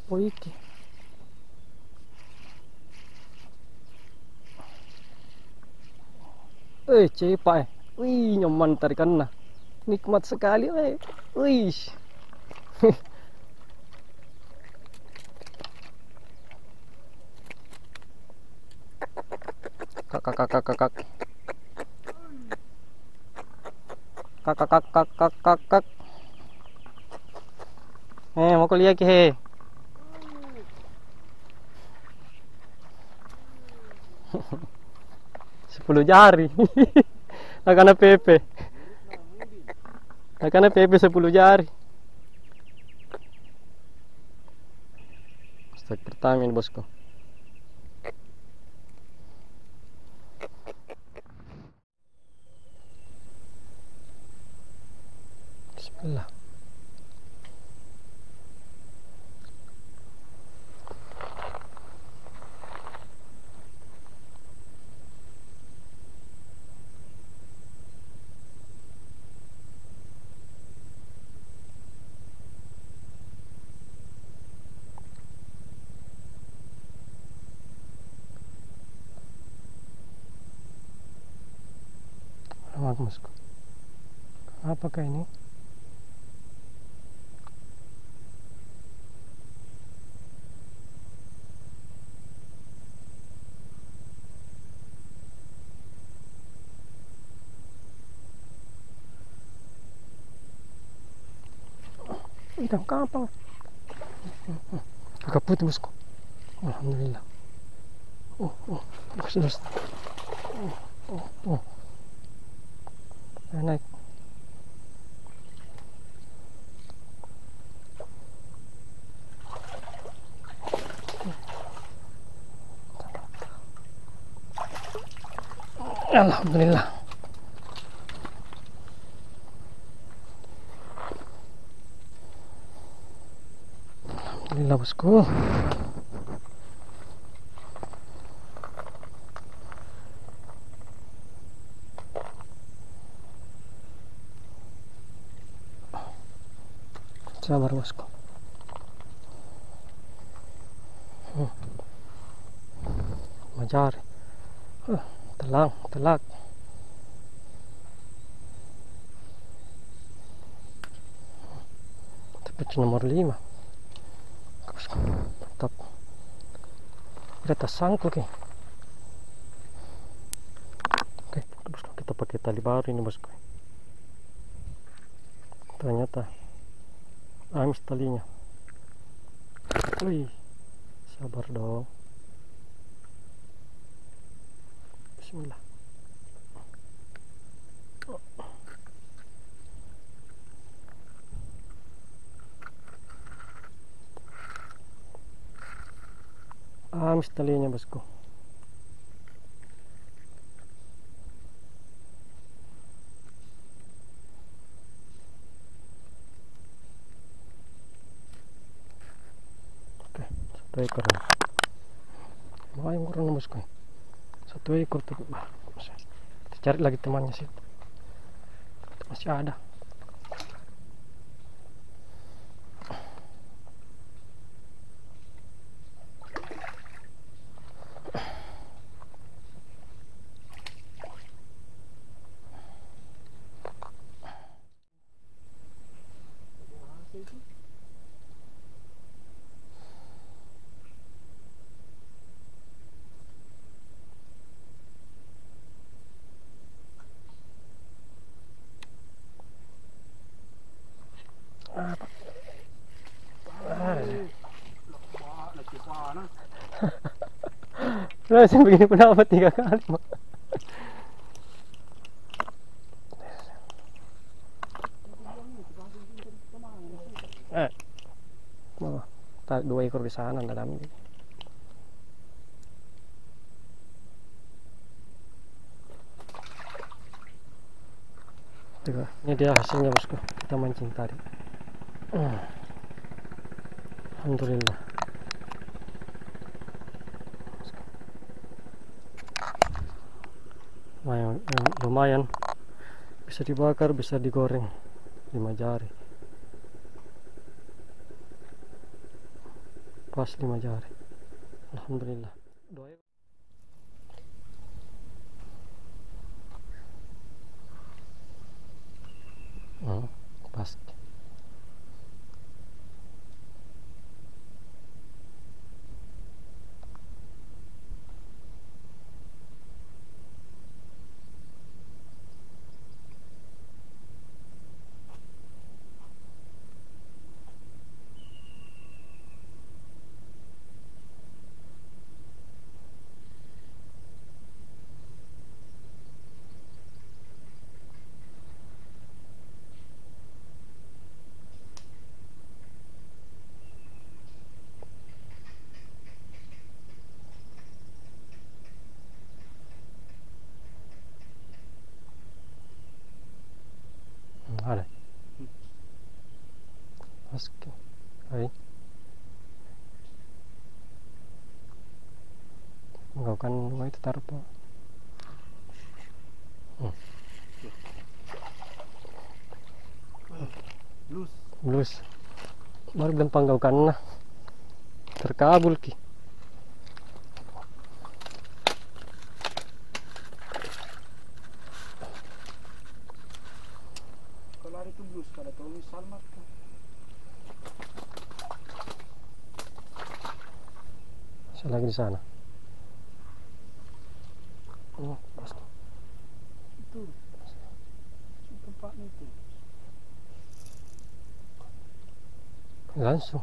Oh iki. Cepak. Wih, nyaman tarikannya. Nikmat sekali, wih. Kakak, kakak, kakak. Kakak, kakak, kakak, kakak. Mau kuliah ke he? 10 jari. Nakana pepe. Nakana pepe 10 jari. Stek pertama ini bosku. Bismillah. Bosku. Apakah ini? Ikan kapal. Agak putih bosku. Alhamdulillah. Sudah. Naik. Alhamdulillah. Alhamdulillah bosku. Sabar bosku. Majari. Telang, telak. Tapi nomor 5. Mantap. Di atas sangkuk ya. Oke, bosku, kita pakai tali baru ini bosku. Ternyata amis talinya. Wih, sabar dong. Bismillah. Amis talinya bosku. Oke, 1 ekor. Lumayan kurang bosku. 1 ekor tuh. Kita cari lagi temannya sih. Masih ada. Langsung begini pun dapat 3 kali. Tarik 2 ekor di sana dalam. Ini dia hasilnya bosku. Kita mancing tadi. Alhamdulillah. Lumayan. Bisa dibakar, bisa digoreng. 5 jari. Pas 5 jari. Alhamdulillah. Doa. Pas. Ada. Pas. Hai. Enggak kan itu taruh po. Blues. Baru bilang panggaukan nah. Terkabul ki. Kalau itu blues pada tulis Salmat kan. Saya lagi di sana. Pas. Itu tempatnya itu. Langsung.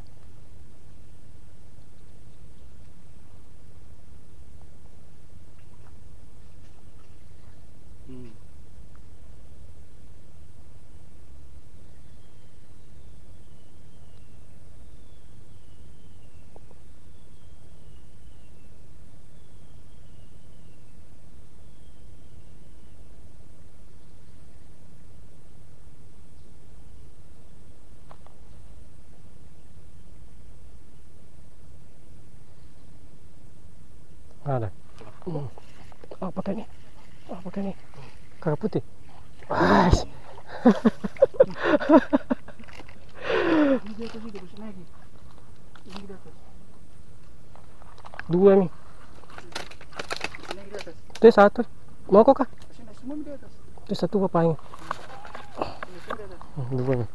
Ada. Apa kayak ini? Apa kayak ini? Kakak putih. Wais. Ini di atas juga bisa lagi. Ini di atas. Dua nih. Ini di atas. Itu satu. Mau kok kah? Sini semua di atas. Itu satu apa ini? Ini semua di atas. Dua nih.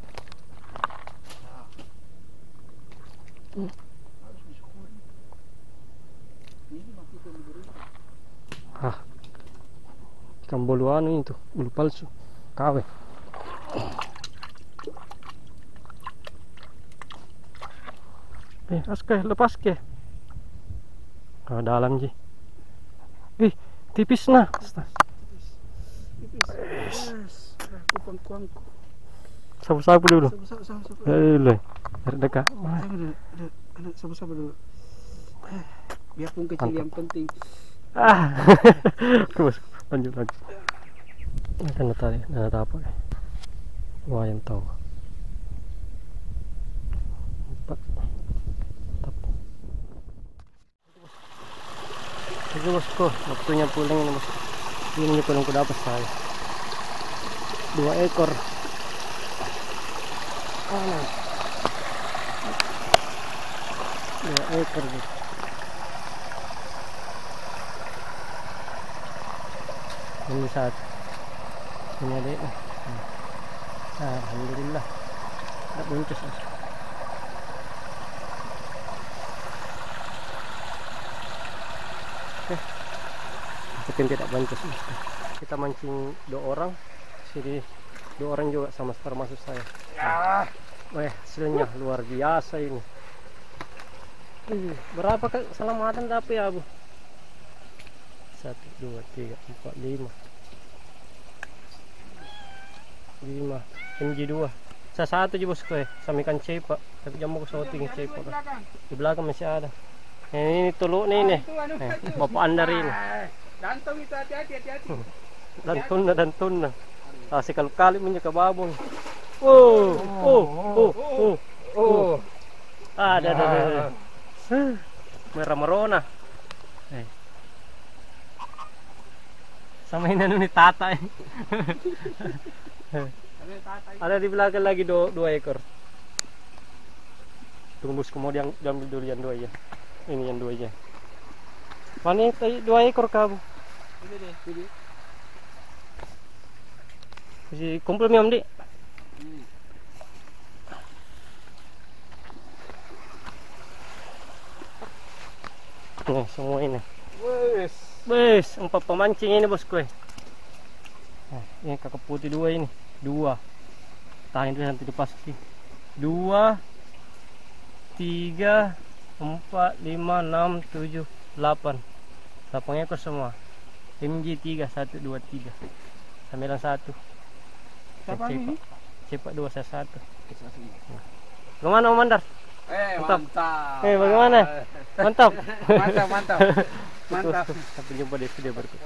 Harus disyukuri. Ini mati ke negeri. Ikan bolu anu itu, bolu palsu. Kawe. Lepas ke. Ke dalam ji. Tipis nah. Tipis. Kupang-kuangku. Sapu-sapu dulu. Sabu-sabu. Dari dekat. Ada sabu-sabu dulu. Biarpun kecil yang penting. Terus lanjut lagi. Akan tarik, ada apa? Wah yang tahu. 4. Itu bosku, waktunya pulang ini bos. Ini pulang ku dapat saya. 2 ekor. Nice. 2 ekor bos. Ini saat ini ada ini. Alhamdulillah tak buncis bos. Mungkin tidak buncis bos. Kita mancing 2 orang, sini 2 orang juga sama termasuk saya. Wah hasilnya luar biasa ini. Berapa keselamatan tapi ya bu? 1, 2, 3, 4, 5 MG2 saya 1 aja bosku ya sama ikan cepak tapi jamu ke shooting cepak di belakang masih ada ini teluk nih bapak andar ini Dantung itu hati-hati. dan tuna asik kali punya ke babon ada merah merona sama ini anu nih tata ada di belakang lagi 2 ekor Tunggu bosku, mau diambil dulu yang 2 ya. Ini yang 2 aja. Mana tadi 2 ekor kamu? Ini deh, ini. Masih kumpul mi Om Di. Nih semua ini. Wes, 4 pemancing ini bosku. Nah, ini kakak putih 2 ini. 2. Tahan itu nanti dipas sih. 2 3 4 5 6 7 8. 8 ekor semua. MG3 1 2 3. Sambilan 1. Siapa ini? Cepak 2 saya 1. Bagaimana Om Mandar? Mantap. Bagaimana? Mantap. Mantap. Mantap. Sampai jumpa di video berikut.